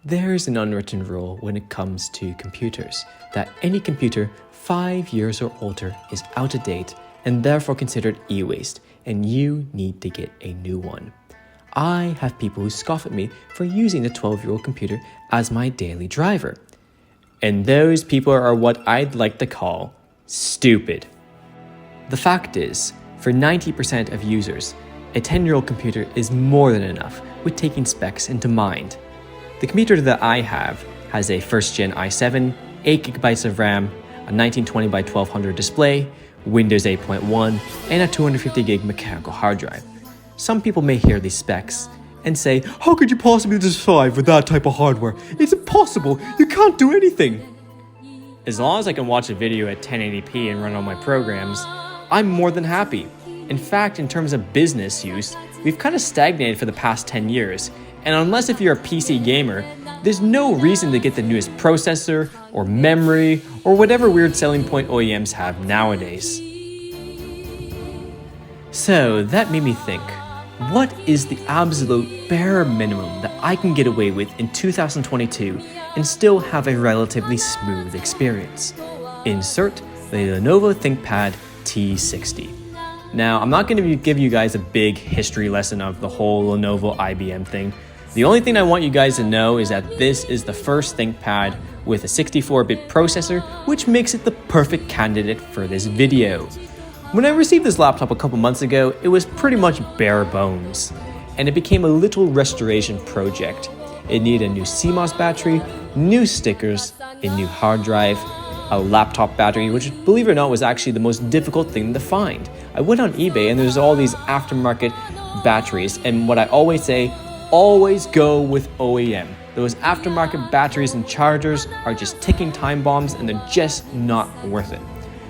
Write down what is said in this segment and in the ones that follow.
There's an unwritten rule when it comes to computers that any computer 5 years or older is out of date and therefore considered e-waste, and you need to get a new one. I have people who scoff at me for using a 12-year-old computer as my daily driver. And those people are what I'd like to call stupid. The fact is, for 90% of users, a 10-year-old computer is more than enough with taking specs into mind. The computer that I have has a first-gen i7, 8GB of RAM, a 1920 by 1200 display, Windows 8.1, and a 250GB mechanical hard drive. Some people may hear these specs and say, "How could you possibly survive with that type of hardware? It's impossible, you can't do anything." As long as I can watch a video at 1080p and run all my programs, I'm more than happy. In fact, in terms of business use, we've kind of stagnated for the past 10 years, and unless if you're a PC gamer, there's no reason to get the newest processor or memory or whatever weird selling point OEMs have nowadays. So that made me think, what is the absolute bare minimum that I can get away with in 2022 and still have a relatively smooth experience? Insert the Lenovo ThinkPad T60. Now, I'm not going to give you guys a big history lesson of the whole Lenovo IBM thing. The only thing I want you guys to know is that this is the first ThinkPad with a 64-bit processor, which makes it the perfect candidate for this video. When I received this laptop a couple months ago, it was pretty much bare bones, and it became a little restoration project. It needed a new CMOS battery, new stickers, a new hard drive, a laptop battery, which, believe it or not, was actually the most difficult thing to find. I went on eBay and there's all these aftermarket batteries, and what I always say, always go with OEM. Those aftermarket batteries and chargers are just ticking time bombs and they're just not worth it.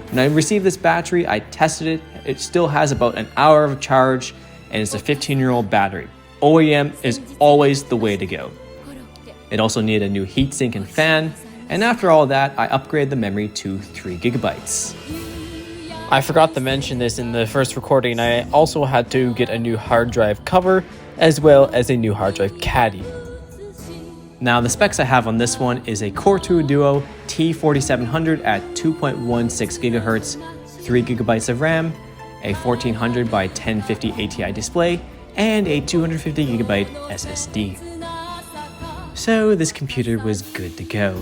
When I received this battery, I tested it. It still has about an hour of charge and it's a 15-year-old battery. OEM is always the way to go. It also needed a new heatsink and fan, and after all that, I upgraded the memory to 3GB. I forgot to mention this in the first recording, I also had to get a new hard drive cover as well as a new hard drive caddy. Now the specs I have on this one is a Core 2 Duo T4700 at 2.16 GHz, 3GB of RAM, a 1400 by 1050 ATI display, and a 250GB SSD. So this computer was good to go.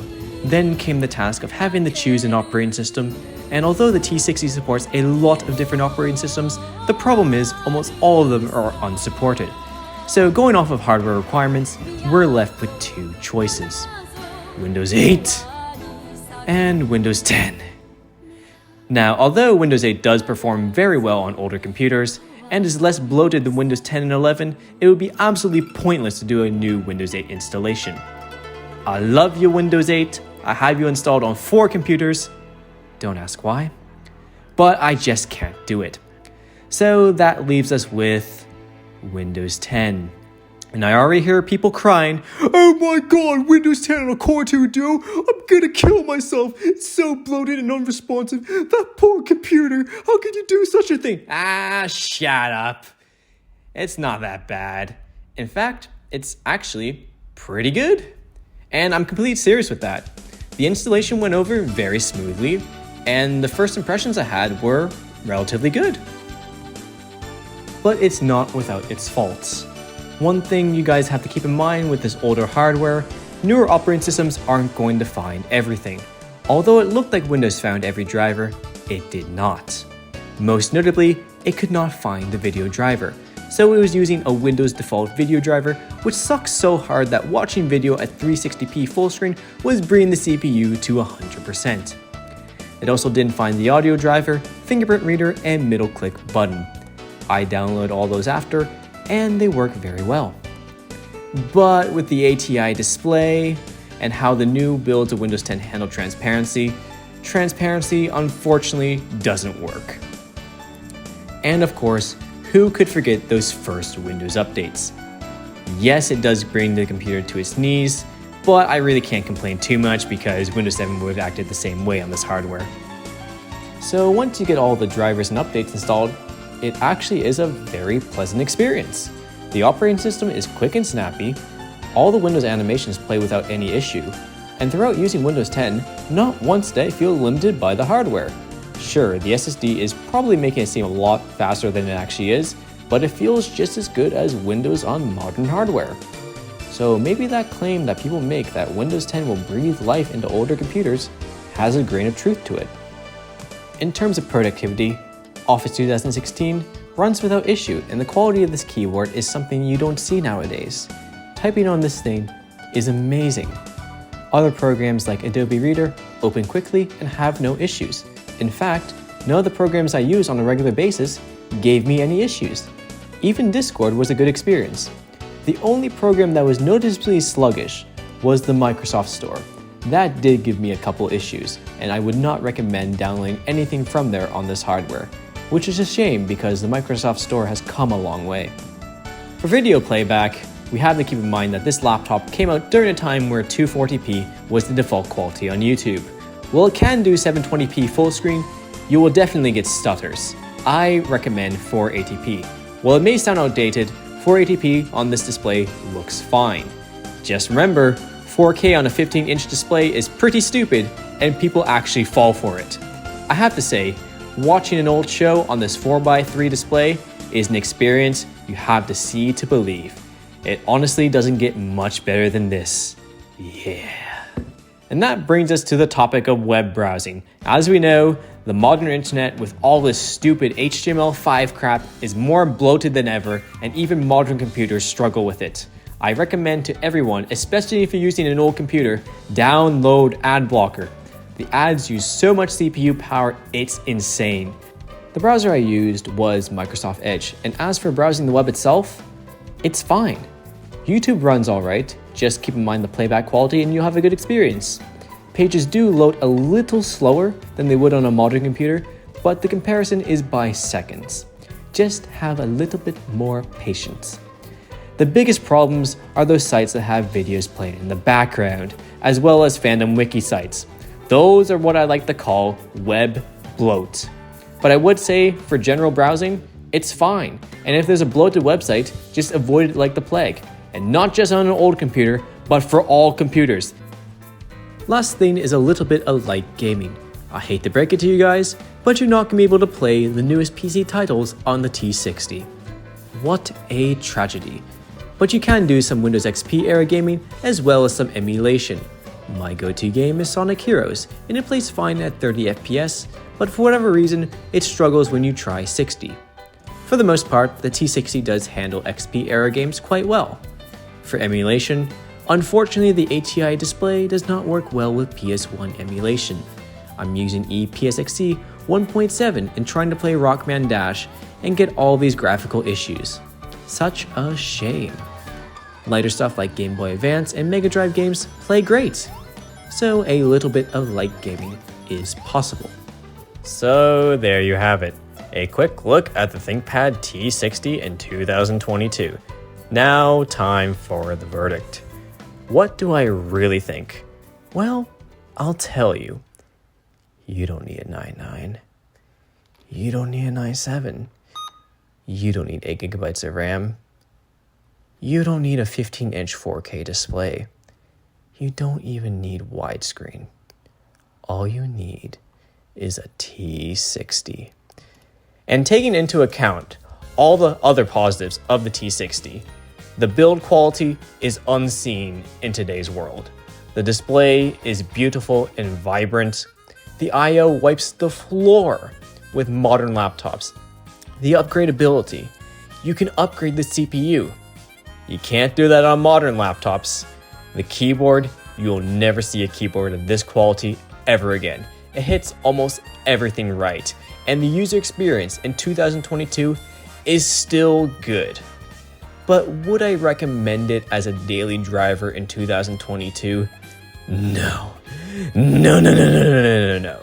Then came the task of having to choose an operating system, and although the T60 supports a lot of different operating systems, the problem is almost all of them are unsupported. So going off of hardware requirements, we're left with two choices: Windows 8 and Windows 10. Now, although Windows 8 does perform very well on older computers and is less bloated than Windows 10 and 11, it would be absolutely pointless to do a new Windows 8 installation. I love you, Windows 8. I have you installed on 4 computers. Don't ask why. But I just can't do it. So that leaves us with Windows 10. And I already hear people crying, "Oh my god, Windows 10 on a Core 2 Duo? I'm gonna kill myself. It's so bloated and unresponsive. That poor computer. How could you do such a thing?" Ah, shut up. It's not that bad. In fact, it's actually pretty good. And I'm completely serious with that. The installation went over very smoothly, and the first impressions I had were relatively good. But it's not without its faults. One thing you guys have to keep in mind with this older hardware, newer operating systems aren't going to find everything. Although it looked like Windows found every driver, it did not. Most notably, it could not find the video driver. So it was using a Windows default video driver, which sucks so hard that watching video at 360p full screen was bringing the CPU to 100%. It also didn't find the audio driver, fingerprint reader, and middle click button. I downloaded all those after, and they work very well. But with the ATI display and how the new builds of Windows 10 handle transparency unfortunately doesn't work. And of course, who could forget those first Windows updates? Yes, it does bring the computer to its knees, but I really can't complain too much because Windows 7 would have acted the same way on this hardware. So once you get all the drivers and updates installed, it actually is a very pleasant experience. The operating system is quick and snappy, All the Windows animations play without any issue, and throughout using Windows 10, not once did I feel limited by the hardware. Sure, the SSD is probably making it seem a lot faster than it actually is, but it feels just as good as Windows on modern hardware. So maybe that claim that people make that Windows 10 will breathe life into older computers has a grain of truth to it. In terms of productivity, Office 2016 runs without issue, and the quality of this keyboard is something you don't see nowadays. Typing on this thing is amazing. Other programs like Adobe Reader open quickly and have no issues. In fact, none of the programs I use on a regular basis gave me any issues. Even Discord was a good experience. The only program that was noticeably sluggish was the Microsoft Store. That did give me a couple issues, and I would not recommend downloading anything from there on this hardware, which is a shame because the Microsoft Store has come a long way. For video playback, we have to keep in mind that this laptop came out during a time where 240p was the default quality on YouTube. While it can do 720p full screen, you will definitely get stutters. I recommend 480p. While it may sound outdated, 480p on this display looks fine. Just remember, 4K on a 15-inch display is pretty stupid, and people actually fall for it. I have to say, watching an old show on this 4x3 display is an experience you have to see to believe. It honestly doesn't get much better than this. Yeah. And that brings us to the topic of web browsing. As we know, the modern internet with all this stupid HTML5 crap is more bloated than ever, and even modern computers struggle with it. I recommend to everyone, especially if you're using an old computer, download ad blocker. The ads use so much CPU power, it's insane. The browser I used was Microsoft Edge, and as for browsing the web itself, it's fine. YouTube runs alright, just keep in mind the playback quality and you'll have a good experience. Pages do load a little slower than they would on a modern computer, but the comparison is by seconds. Just have a little bit more patience. The biggest problems are those sites that have videos playing in the background, as well as fandom wiki sites. Those are what I like to call web bloat. But I would say for general browsing, it's fine. And if there's a bloated website, just avoid it like the plague. And not just on an old computer, but for all computers. Last thing is a little bit of light gaming. I hate to break it to you guys, but you're not going to be able to play the newest PC titles on the T60. What a tragedy. But you can do some Windows XP era gaming as well as some emulation. My go-to game is Sonic Heroes, and it plays fine at 30 FPS, but for whatever reason, it struggles when you try 60. For the most part, the T60 does handle XP era games quite well. For emulation, unfortunately the ATI display does not work well with PS1 emulation. I'm using ePSXC 1.7 and trying to play Rockman Dash and get all these graphical issues. Such a shame. Lighter stuff like Game Boy Advance and Mega Drive games play great, so a little bit of light gaming is possible. So there you have it, a quick look at the ThinkPad T60 in 2022. Now time for the verdict. What do I really think? Well, I'll tell you. You don't need a 9.9. You don't need a 9.7. You don't need 8 GB of RAM. You don't need a 15-inch 4K display. You don't even need widescreen. All you need is a T60. And taking into account all the other positives of the T60, the build quality is unseen in today's world. The display is beautiful and vibrant. The I/O wipes the floor with modern laptops. The upgradability. You can upgrade the CPU. You can't do that on modern laptops. The keyboard, you'll never see a keyboard of this quality ever again. It hits almost everything right. And the user experience in 2022 is still good. But would I recommend it as a daily driver in 2022? No. No.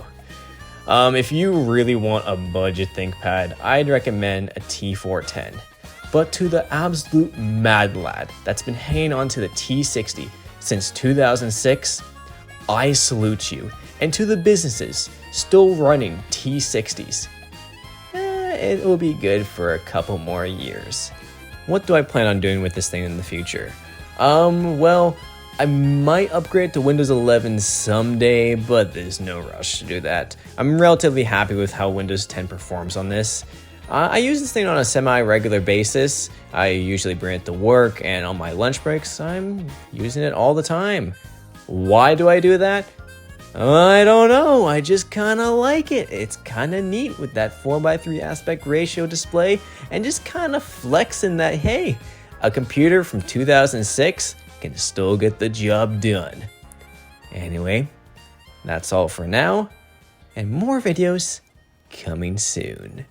If you really want a budget ThinkPad, I'd recommend a T410. But to the absolute mad lad that's been hanging on to the T60 since 2006, I salute you. And to the businesses still running T60s, it will be good for a couple more years. What do I plan on doing with this thing in the future? Well, I might upgrade to Windows 11 someday, but there's no rush to do that. I'm relatively happy with how Windows 10 performs on this. I use this thing on a semi-regular basis. I usually bring it to work, and on my lunch breaks, I'm using it all the time. Why do I do that? I don't know, I just kinda like it. It's kinda neat with that 4:3 aspect ratio display and just kinda flexing that, hey, a computer from 2006 can still get the job done. Anyway, that's all for now, and more videos coming soon.